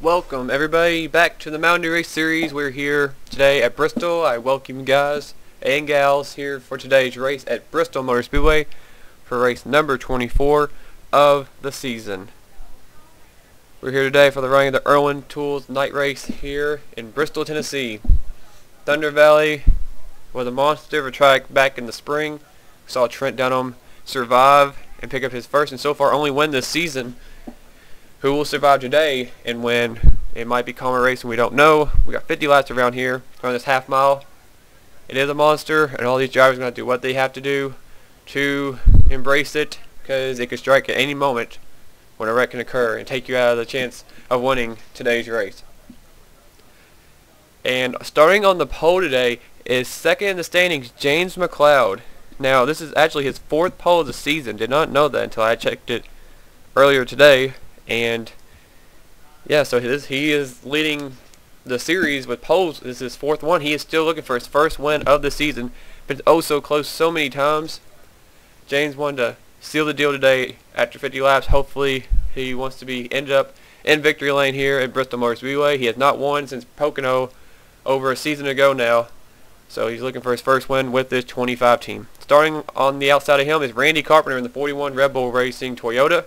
Welcome everybody back to the Mountain Dew Race Series. We're here today at Bristol. I welcome you guys and gals here for today's race at Bristol Motor Speedway for race number 24 of the season. We're here today for the running of the Irwin Tools night race here in Bristol, Tennessee. Thunder Valley was a monster of a track back in the spring. We saw Trent Dunham survive and pick up his first and so far only win this season. Who will survive today and win? It might be calmer racing, we don't know. We got 50 laps around here on this half mile. It is a monster, and all these drivers are going to do what they have to do to embrace it, because it could strike at any moment when a wreck can occur and take you out of the chance of winning today's race. And starting on the pole today is second in the standings, James McLeod. Now, this is actually his fourth pole of the season. Did not know that until I checked it earlier today. And yeah, so he is leading the series with poles. This is his fourth one. He is still looking for his first win of the season. Been oh so close so many times. James wanted to seal the deal today after 50 laps. Hopefully he wants to end up in victory lane here at Bristol Motor Speedway. He has not won since Pocono over a season ago now. So he's looking for his first win with this 25 team. Starting on the outside of him is Randy Carpenter in the 41 Red Bull Racing Toyota.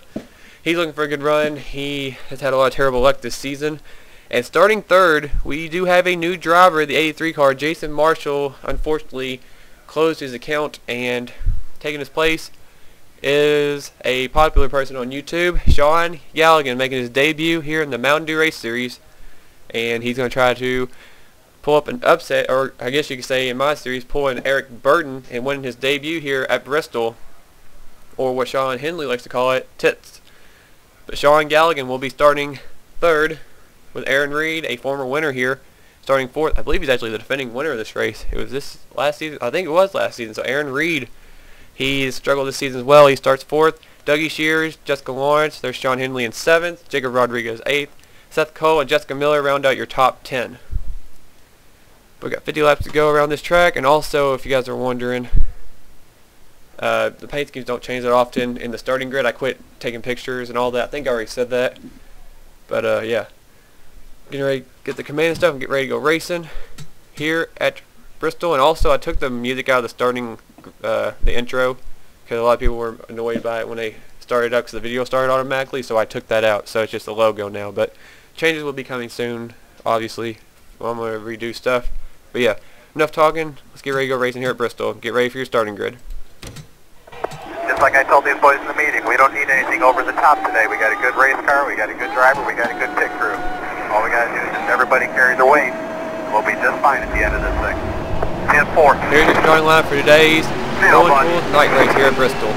He's looking for a good run. He has had a lot of terrible luck this season. And starting third, we do have a new driver, the 83 car. Jason Marshall, unfortunately, closed his account, and taking his place is a popular person on YouTube, Sean Galligan, making his debut here in the Mountain Dew Race Series. And he's going to try to pull up an upset, or I guess you could say in my series, pull in Eric Burton and win his debut here at Bristol, or what Sean Henley likes to call it, tits. But Sean Galligan will be starting third with Aaron Reed, a former winner here, starting fourth. I believe he's actually the defending winner of this race. It was this last season. I think it was last season. So Aaron Reed, he's struggled this season as well. He starts fourth. Dougie Shears, Jessica Lawrence, there's Sean Henley in seventh. Jacob Rodriguez eighth. Seth Cole and Jessica Miller round out your top 10. We've got 50 laps to go around this track. And also, if you guys are wondering, the paint schemes don't change that often. In the starting grid, I quit taking pictures and all that. I think I already said that. But yeah, getting ready to get the command and stuff and get ready to go racing here at Bristol. And also, I took the music out of the starting, the intro, because a lot of people were annoyed by it when they started up because the video started automatically. So I took that out. So it's just a logo now. But changes will be coming soon, obviously. Well, I'm going to redo stuff. But yeah, enough talking. Let's get ready to go racing here at Bristol. Get ready for your starting grid. Just like I told these boys in the meeting, we don't need anything over the top today. We got a good race car, we got a good driver, we got a good pit crew. All we got to do is just everybody carry their weight, and we'll be just fine at the end of this thing. 10-4. Here's your starting line for today's Irwin Tools night race here at Bristol.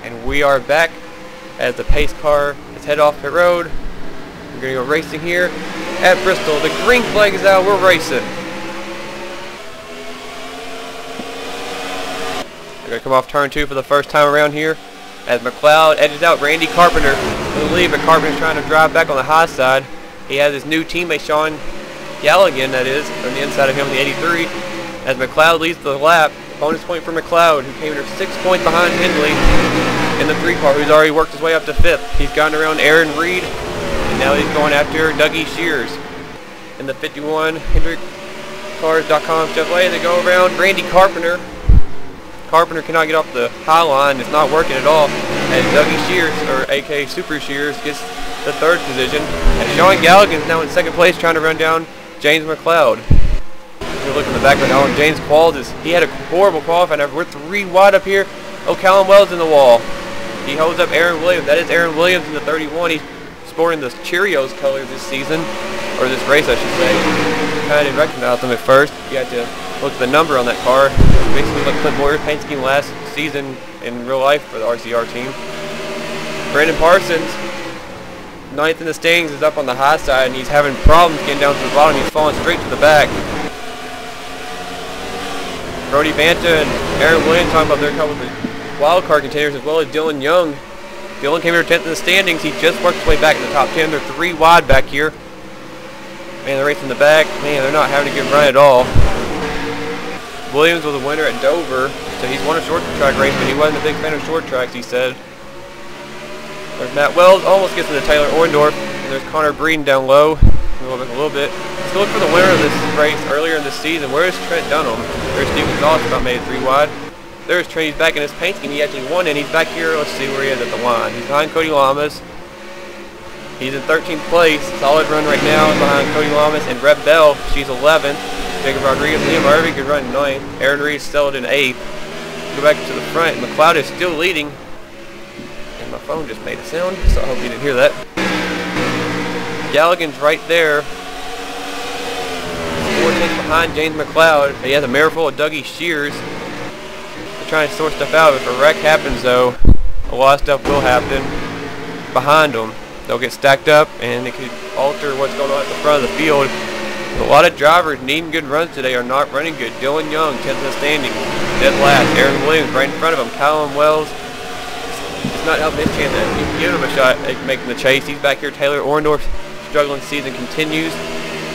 And we are back as the pace car is head off pit road. We're going to go racing here at Bristol. The green flag is out. We're racing. We're going to come off turn 2 for the first time around here as McLeod edges out Randy Carpenter. I believe that Carpenter's trying to drive back on the high side. He has his new teammate Sean Galligan, that is, on the inside of him in the 83. As McLeod leads the lap. Bonus point for McLeod, who came in 6 points behind Henley in the 3 car, who's already worked his way up to 5th. He's gotten around Aaron Reed, and now he's going after Dougie Shears. In the 51 HendrickCars.com Chevrolet, they go around Randy Carpenter. Carpenter cannot get off the high line. It's not working at all. And Dougie Shears, or a.k.a. Super Shears, gets the 3rd position. And Sean Galligan is now in 2nd place, trying to run down James McLeod. You look in the back right now, and James Qualls he had a horrible qualifying effort. We're 3 wide up here. Oh, Callum Wells in the wall. He holds up Aaron Williams. That is Aaron Williams in the 31. He's sporting the Cheerios color this season, or this race, I should say. kind of recognized him at first. You had to look at the number on that car. Basically like Clint Boyer's paint scheme last season in real life for the RCR team. Brandon Parsons, 9th in the standings, is up on the high side, and he's having problems getting down to the bottom. He's falling straight to the back. Brody Banta and Aaron Williams talking about their couple of wild card contenders, as well as Dylan Young. Dylan came here 10th in the standings. He just worked his way back in the top 10. They're 3 wide back here. Man, they're racing the back. Man, they're not having a good run at all. Williams was a winner at Dover, so he's won a short track race, but he wasn't a big fan of short tracks, he said. There's Matt Wells, almost gets into Taylor Orndorff. And there's Connor Breeden down low, a little bit. Let's go look for the winner of this race earlier in the season. Where's Trent Dunham? There's Steve Gonzalez, about made it 3 wide. There's Trent, he's back in his paint scheme. He actually won, and he's back here. Let's see where he is at the line. He's behind Cody Lamas. He's in 13th place. Solid run right now behind Cody Lamas and Reb Bell. She's 11th. Jacob Rodriguez, Liam Irving could run 9th. Aaron Reed's still in 8th. Go back to the front. McLeod is still leading. And my phone just made a sound, so I hope you didn't hear that. Galligan's right there. 14th behind James McLeod. He has a mare full of Dougie Shears. They're trying to sort stuff out. If a wreck happens, though, a lot of stuff will happen behind them. They'll get stacked up, and it could alter what's going on at the front of the field. A lot of drivers needing good runs today are not running good. Dylan Young, 10th in the standings, dead last. Aaron Williams right in front of him. Callum Wells, it's not helping his chance to give him a shot at making the chase. He's back here. Taylor Orndorff's struggling season continues.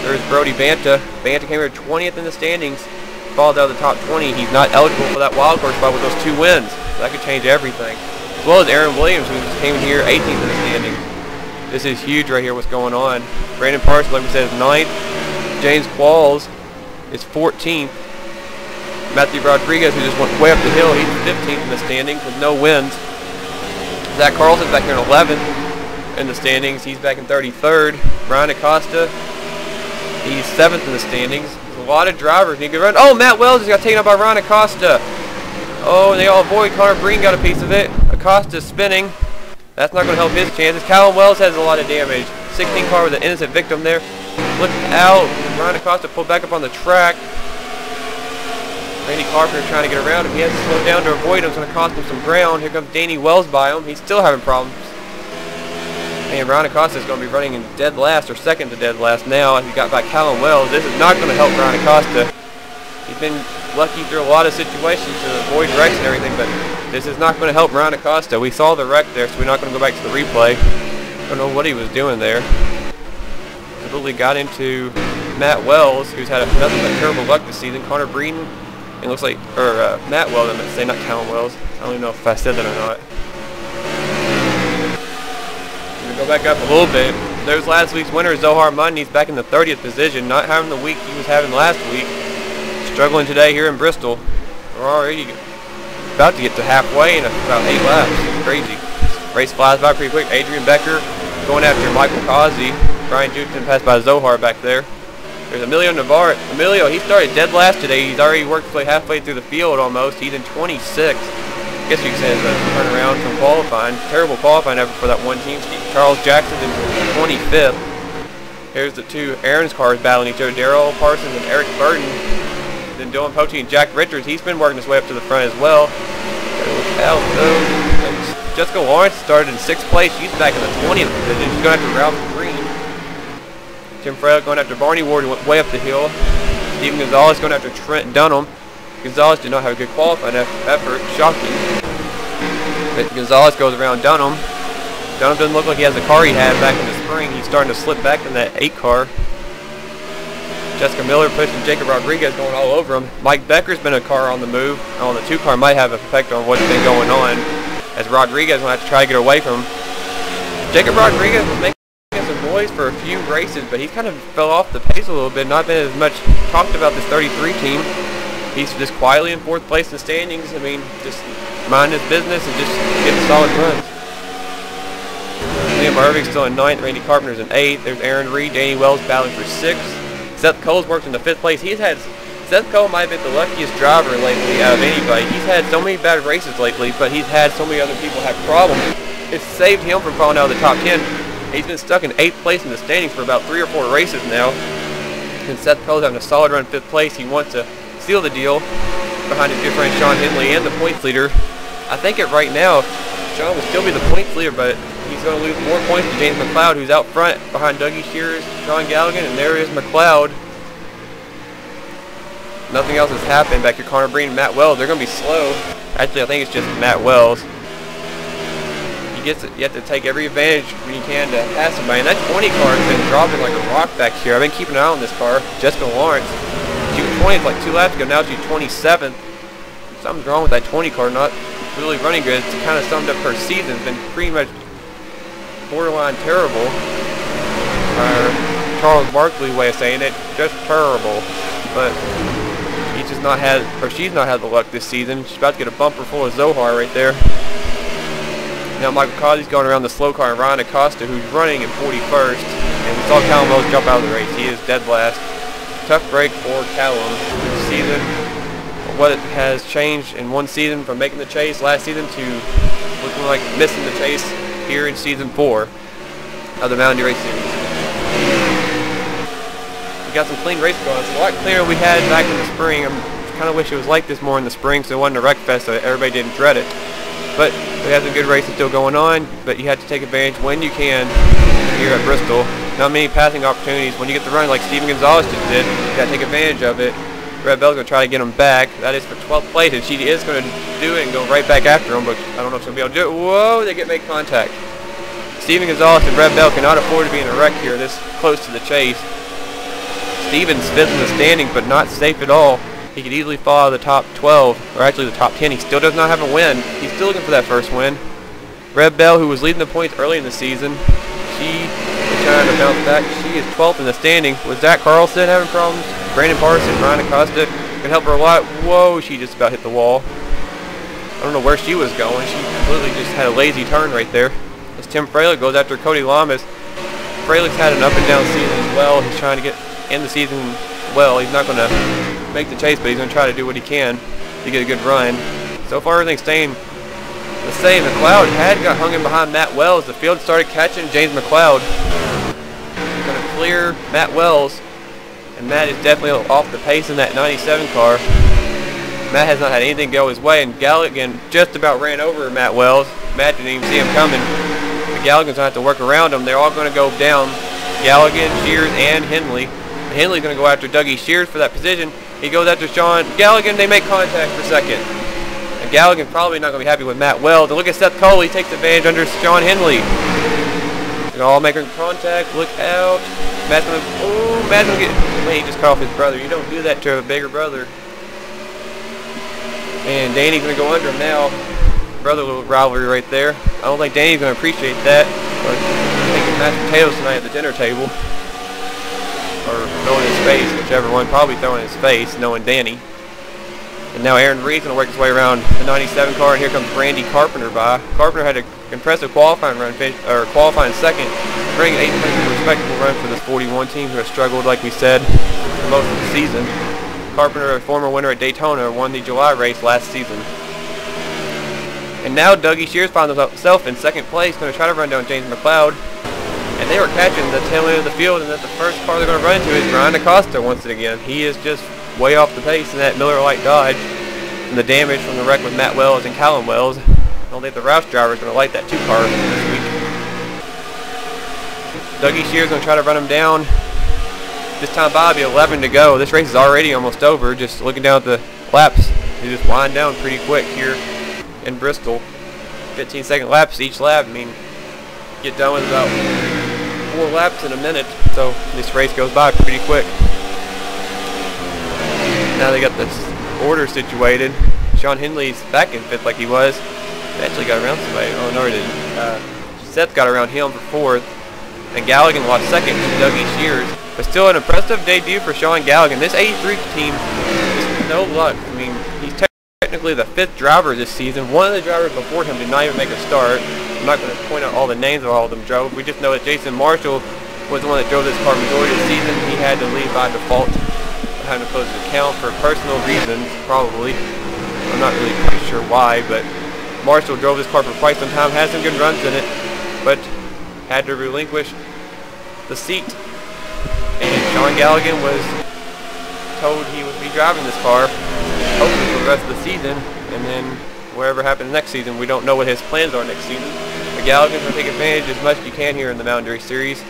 There's Brody Banta. Banta came here 20th in the standings. Falls out of the top 20. He's not eligible for that wild card spot with those 2 wins. So that could change everything. As well as Aaron Williams, who just came in here 18th in the standings. This is huge right here, what's going on. Brandon Parsons, like we said, is 9th. James Qualls is 14th. Matthew Rodriguez, who just went way up the hill, he's 15th in the standings with no wins. Zach Carlson's back here in 11th in the standings. He's back in 33rd. Brian Acosta, he's 7th in the standings. There's a lot of drivers need to run. Oh, Matt Wells just got taken out by Ryan Acosta. Oh, and they all avoid. Connor Breeden got a piece of it. Acosta's spinning. That's not going to help his chances. Callum Wells has a lot of damage. 16 car with an innocent victim there. Look out. Ryan Acosta pulled back up on the track. Randy Carpenter trying to get around him. He has to slow down to avoid him. It's going to cost him some ground. Here comes Danny Wells by him. He's still having problems. Man, Ryan Acosta is going to be running in dead last, or second to dead last now as he got by Callum Wells. This is not going to help Ryan Acosta. He's been lucky through a lot of situations to avoid wrecks and everything, but this is not going to help Ryan Acosta. We saw the wreck there, so we're not going to go back to the replay. Don't know what he was doing there. Completely got into Matt Wells, who's had nothing but terrible luck this season. Connor Breeden, it looks like, or Matt Wells, I meant to say, not Callum Wells. I don't even know if I said that or not. I'm going to go back up a little bit. There's last week's winner, Zohar Munn. He's back in the 30th position, not having the week he was having last week. Struggling today here in Bristol. We're already about to get to halfway in about 8 laps. It's crazy. Race flies by pretty quick. Adrian Becker going after Michael Causey. Brian Jukton passed by Zohar back there. There's Emilio Navarre. Emilio, he started dead last today. He's already worked his way halfway through the field almost. He's in 26th. I guess you could say it's a turnaround from qualifying. Terrible qualifying effort for that one team. Charles Jackson in 25th. Here's the 2 Aaron's cars battling each other. Darrell Parsons and Eric Burton. Then Dylan Poche and Jack Richards. He's been working his way up to the front as well. Look out though. Jessica Lawrence started in 6th place. She's back in the 20th position. She's going after Ralph Green. Tim Frelick going after Barney Ward, who went way up the hill. Steven Gonzalez going after Trent Dunham. Gonzalez did not have a good qualifying effort. Shocking. But Gonzalez goes around Dunham. Dunham doesn't look like he has the car he had back in the spring. He's starting to slip back in that 8 car. Jessica Miller pushing Jacob Rodriguez going all over him. Mike Becker's been a car on the move. On the 2 car might have an effect on what's been going on, as Rodriguez will have to try to get away from him. Jacob Rodriguez was making some noise for a few races, but he kind of fell off the pace a little bit. Not been as much talked about this 33 team. He's just quietly in 4th place in the standings. I mean, just mind his business and just getting solid runs. Liam Irving's still in 9th. Randy Carpenter's in 8th. There's Aaron Reed. Danny Wells battling for 6th. Seth Cole's worked in the 5th place. Seth Cole might have been the luckiest driver lately out of anybody. He's had so many bad races lately, but he's had so many other people have problems. It's saved him from falling out of the top 10. He's been stuck in 8th place in the standings for about 3 or 4 races now. And Seth Pearl's having a solid run 5th place. He wants to seal the deal behind his good friend Sean Henley and the points leader. I think it right now, Sean will still be the points leader, but he's going to lose more points to James McLeod, who's out front behind Dougie Shears, Sean Galligan, and there is McLeod. Nothing else has happened back here. Connor Breen and Matt Wells, they're going to be slow. Actually, I think it's just Matt Wells. You have to take every advantage when you can to pass somebody. And that 20 car has been dropping like a rock back here. I've been keeping an eye on this car. Jessica Lawrence. She was 20th like 2 laps ago. Now she's 27th. Something's wrong with that 20 car. Not really running good. It's kind of summed up her season. It's been pretty much borderline terrible. Charles Barkley way of saying it. Just terrible. But he's just not had, or she's not had the luck this season. She's about to get a bumper full of Zohar right there. Now Michael Causey's going around the slow car, and Ryan Acosta, who's running in 41st. And we saw Callum Wells jump out of the race. He is dead last. Tough break for Callum this season. What it has changed in one season from making the chase last season to looking like missing the chase here in season 4 of the Mountain Dew Race Series. We got some clean race going. It's a lot clearer than we had back in the spring. I kind of wish it was like this more in the spring, so it wasn't a wreck fest, so everybody didn't dread it. But we have some good races still going on, but you have to take advantage when you can here at Bristol. Not many passing opportunities. When you get the run like Steven Gonzalez just did, you got to take advantage of it. Red Bell's going to try to get him back. That is for 12th place, and she is going to do it and go right back after him, but I don't know if she'll be able to do it. Whoa, they make contact. Steven Gonzalez and Red Bell cannot afford to be in a wreck here this close to the chase. Steven's 5th in the standings, but not safe at all. He could easily fall out of the top 12, or actually the top 10. He still does not have a win. He's still looking for that first win. Red Bell, who was leading the points early in the season, she is trying to bounce back. She is 12th in the standing. With Zach Carlson having problems, Brandon Parson, Ryan Acosta can help her a lot. Whoa, she just about hit the wall. I don't know where she was going. She completely just had a lazy turn right there. As Tim Freilich goes after Cody Lamas. Freilich's had an up and down season as well. He's trying to get in the season well. He's not going to make the chase, but he's going to try to do what he can to get a good run. So far, everything's staying the same. McLeod had got hung in behind Matt Wells. The field started catching James McLeod. Going to clear Matt Wells, and Matt is definitely off the pace in that 97 car. Matt has not had anything go his way, and Galligan just about ran over Matt Wells. Matt didn't even see him coming. The Galligan's going to have to work around him. They're all going to go down. Galligan, Shears, and Henley. Henley's going to go after Dougie Shears for that position. He goes after Sean Galligan. They make contact for second. And Galligan probably not going to be happy with Matt Wells. And look at Seth Cole. He takes advantage under Sean Henley. They're all making contact. Look out. Matt's going to... Oh, Matt's going to get... Wait, he just cut off his brother. You don't do that to a bigger brother. And Danny's going to go under him now. Brother rivalry right there. I don't think Danny's going to appreciate that. But taking mashed potatoes tonight at the dinner table. Or throwing his face, whichever one. Probably throwing his face, knowing Danny. And now Aaron Reed's going to work his way around the 97 car, and here comes Randy Carpenter by. Carpenter had an impressive qualifying run, qualifying second, bringing 8th place, a respectable run for this 41 team who has struggled, like we said, for most of the season. Carpenter, a former winner at Daytona, won the July race last season. And now Dougie Shears finds himself in 2nd place, going to try to run down James McLeod. And they were catching the tail end of the field, and that the first car they're going to run into is Ryan Acosta once again. He is just way off the pace in that Miller Lite Dodge. And the damage from the wreck with Matt Wells and Callum Wells. I don't think the Roush driver is going to like that 2 car this week. Dougie Shears going to try to run him down. This time by, be 11 to go. This race is already almost over. Just looking down at the laps, they just wind down pretty quick here in Bristol. 15-second laps each lap. I mean, get done with about 4 laps in a minute. So this race goes by pretty quick. Now they got this order situated. Sean Henley's back in 5th like he was. They actually got around somebody. Oh, no, he didn't. Seth got around him for 4th. And Galligan lost 2nd to Dougie Shears. But still an impressive debut for Sean Galligan. This 83 team is no luck. I mean, he's technically the 5th driver this season. One of the drivers before him did not even make a start. I'm not going to point out all the names of all of them drove. We just know that Jason Marshall was the one that drove this car majority of the season. He had to leave by default, having to close his account for personal reasons, probably. I'm not really quite sure why, but Marshall drove this car for quite some time, had some good runs in it, but had to relinquish the seat. And Sean Galligan was told he would be driving this car, hopefully for the rest of the season, and then whatever happens next season, we don't know what his plans are next season. But Galligan's going to take advantage as much as he can here in the Mountain Race Series,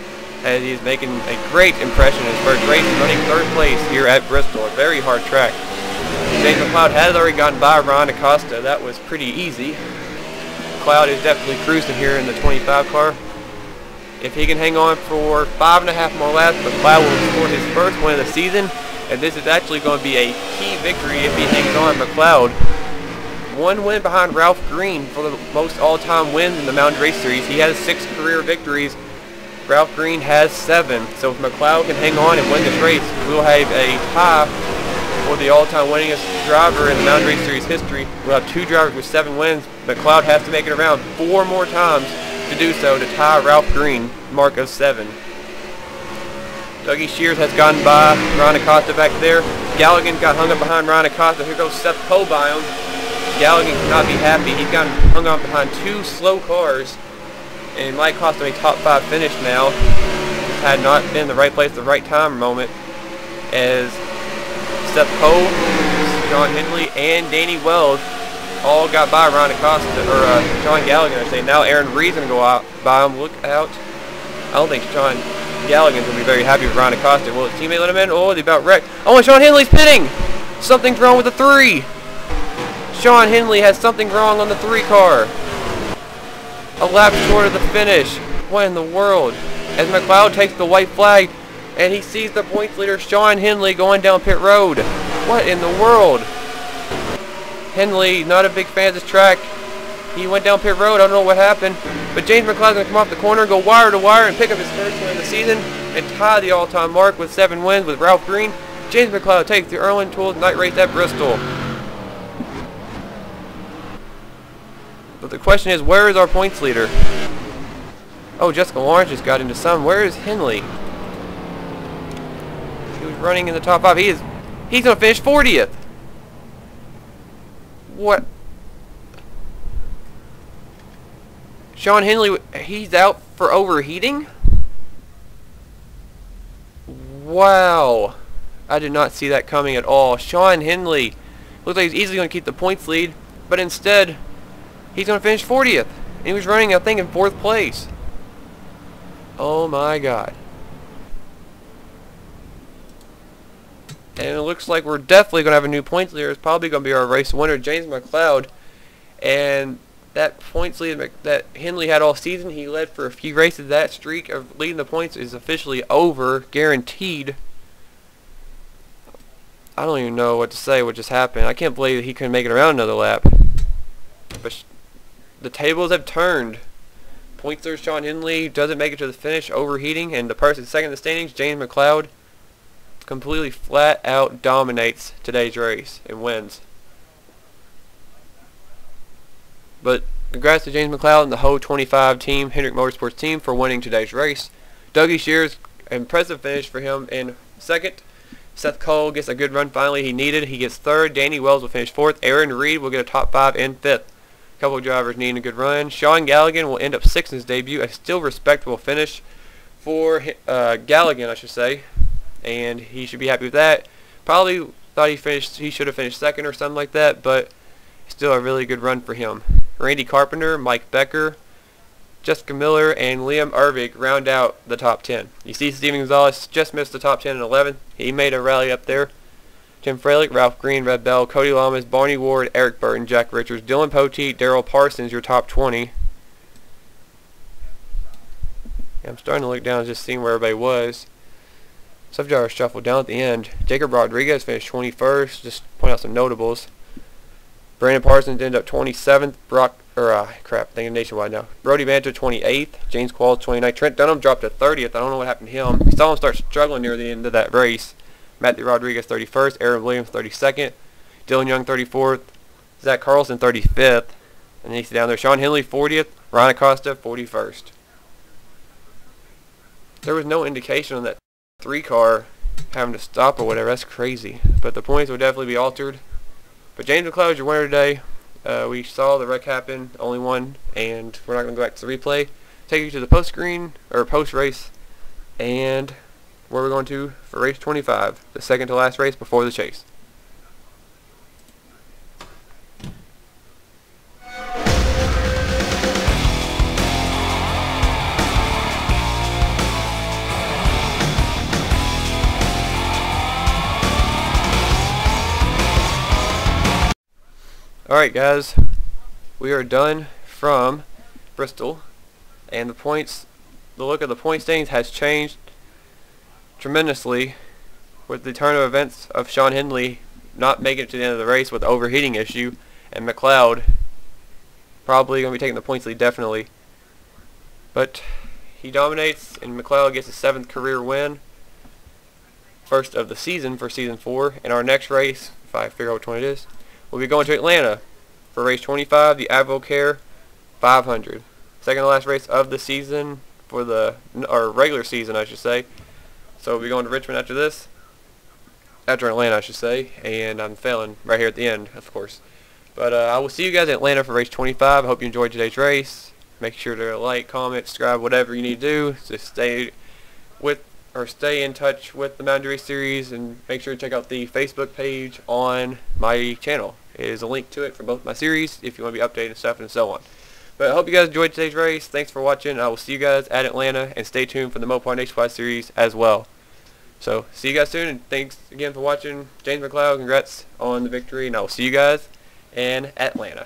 as he's making a great impression in his first race, running third place here at Bristol, a very hard track. James McLeod has already gotten by Ron Acosta. That was pretty easy. McLeod is definitely cruising here in the 25 car. If he can hang on for 5.5 more laps, McLeod will score his first win of the season, and this is actually going to be a key victory if he hangs on. McLeod, one win behind Ralph Green for the most all-time wins in the Mountain Race Series. He has 6 career victories. Ralph Green has 7. So if McLeod can hang on and win this race, we'll have a tie for the all-time winningest driver in the Mountain Race Series history. We'll have 2 drivers with 7 wins. McLeod has to make it around 4 more times to do so to tie Ralph Green mark of 7. Dougie Shears has gotten by Ron Acosta back there. Galligan got hung up behind Ron Acosta. Here goes Seth Poe by him. Galligan cannot be happy. He's gotten hung up behind 2 slow cars, and might cost him a top 5 finish now. Just had not been in the right place at the right time moment, as Seth Poe, John Henley, and Danny Wells all got by Ron Acosta, or John Galligan, I say. Now Aaron Reed's going to go out by him. Look out. I don't think John Galligan's going to be very happy with Ron Acosta. Will his teammate let him in? Oh, they about wrecked. Oh, and Sean Henley's pitting! Something's wrong with the 3. Sean Henley has something wrong on the 3 car. A lap short of the finish. What in the world? As McLeod takes the white flag, and he sees the points leader, Sean Henley, going down pit road. What in the world? Henley, not a big fan of this track. He went down pit road. I don't know what happened. But James McLeod's going to come off the corner, go wire to wire, and pick up his first win of the season, and tie the all-time mark with 7 wins with Ralph Green. James McLeod takes the Irwin Tools night race at Bristol. But the question is, where is our points leader? Oh, Jessica Lawrence just got into some. Where is Henley? He was running in the top 5. He's going to finish 40th. What? Sean Henley, he's out for overheating? Wow. I did not see that coming at all. Sean Henley looks like he's easily going to keep the points lead, but instead, he's going to finish 40th. And he was running, I think, in 4th place. Oh my God. And it looks like we're definitely going to have a new points leader. It's probably going to be our race winner, James McLeod. And that points lead that Henley had all season, he led for a few races. That streak of leading the points is officially over, guaranteed. I don't even know what to say what just happened. I can't believe he couldn't make it around another lap. But the tables have turned. Points leader Sean Henley doesn't make it to the finish, overheating, and the person second in the standings, James McLeod, completely flat out dominates today's race and wins. But congrats to James McLeod and the whole 25 team, Hendrick Motorsports team, for winning today's race. Dougie Shears, impressive finish for him in 2nd. Seth Cole gets a good run finally he needed. He gets 3rd. Danny Wells will finish 4th. Aaron Reed will get a top 5 in 5th. A couple of drivers needing a good run. Sean Galligan will end up 6th in his debut. A still respectable finish for Galligan, I should say. And he should be happy with that. Probably thought he should have finished 2nd or something like that, but still a really good run for him. Randy Carpenter, Mike Becker, Jessica Miller, and Liam Ervig round out the top 10. You see Steven Gonzalez just missed the top 10 in 11th. He made a rally up there. Tim Freilich, Ralph Green, Red Bell, Cody Lamas, Barney Ward, Eric Burton, Jack Richards, Dylan Poteet, Daryl Parsons, your top 20. Yeah, I'm starting to look down and just seeing where everybody was. Some drivers shuffled down at the end. Jacob Rodriguez finished 21st. Just point out some notables. Brandon Parsons ended up 27th. Thinking nationwide now. Brody Banter 28th. James Qualls 29th. Trent Dunham dropped to 30th. I don't know what happened to him. We saw him start struggling near the end of that race. Matthew Rodriguez 31st. Aaron Williams 32nd. Dylan Young 34th. Zach Carlson 35th. And he's down there. Sean Henley 40th. Ron Acosta 41st. There was no indication on that 3 car having to stop or whatever. That's crazy. But the points will definitely be altered. But James McLeod is your winner today. We saw the wreck happen, only one, and we're not going to go back to the replay. Take you to the post-screen, or post-race, and where we're going to for race 25, the second to last race before the chase. Alright guys, we are done from Bristol, and the look of the point standings has changed tremendously with the turn of events of Sean Hindley not making it to the end of the race with the overheating issue, and McLeod probably going to be taking the points lead definitely. But he dominates, and McLeod gets his 7th career win, first of the season for season 4. And our next race, if I figure out which one it is, we'll be going to Atlanta for race 25, the AdvoCare 500. Second to last race of the season for or regular season, I should say. So we'll be going to Richmond after this. After Atlanta, I should say. And I'm failing right here at the end, of course. But I will see you guys at Atlanta for race 25. I hope you enjoyed today's race. Make sure to like, comment, subscribe, whatever you need to do to stay in touch with the Mountain Dew Race Series, and make sure to check out the Facebook page on my channel. There is a link to it for both my series if you want to be updated and stuff and so on. But I hope you guys enjoyed today's race. Thanks for watching. I will see you guys at Atlanta, and stay tuned for the Mopar Nationwide Series as well. So see you guys soon, and thanks again for watching. James McLeod, congrats on the victory, and I will see you guys in Atlanta.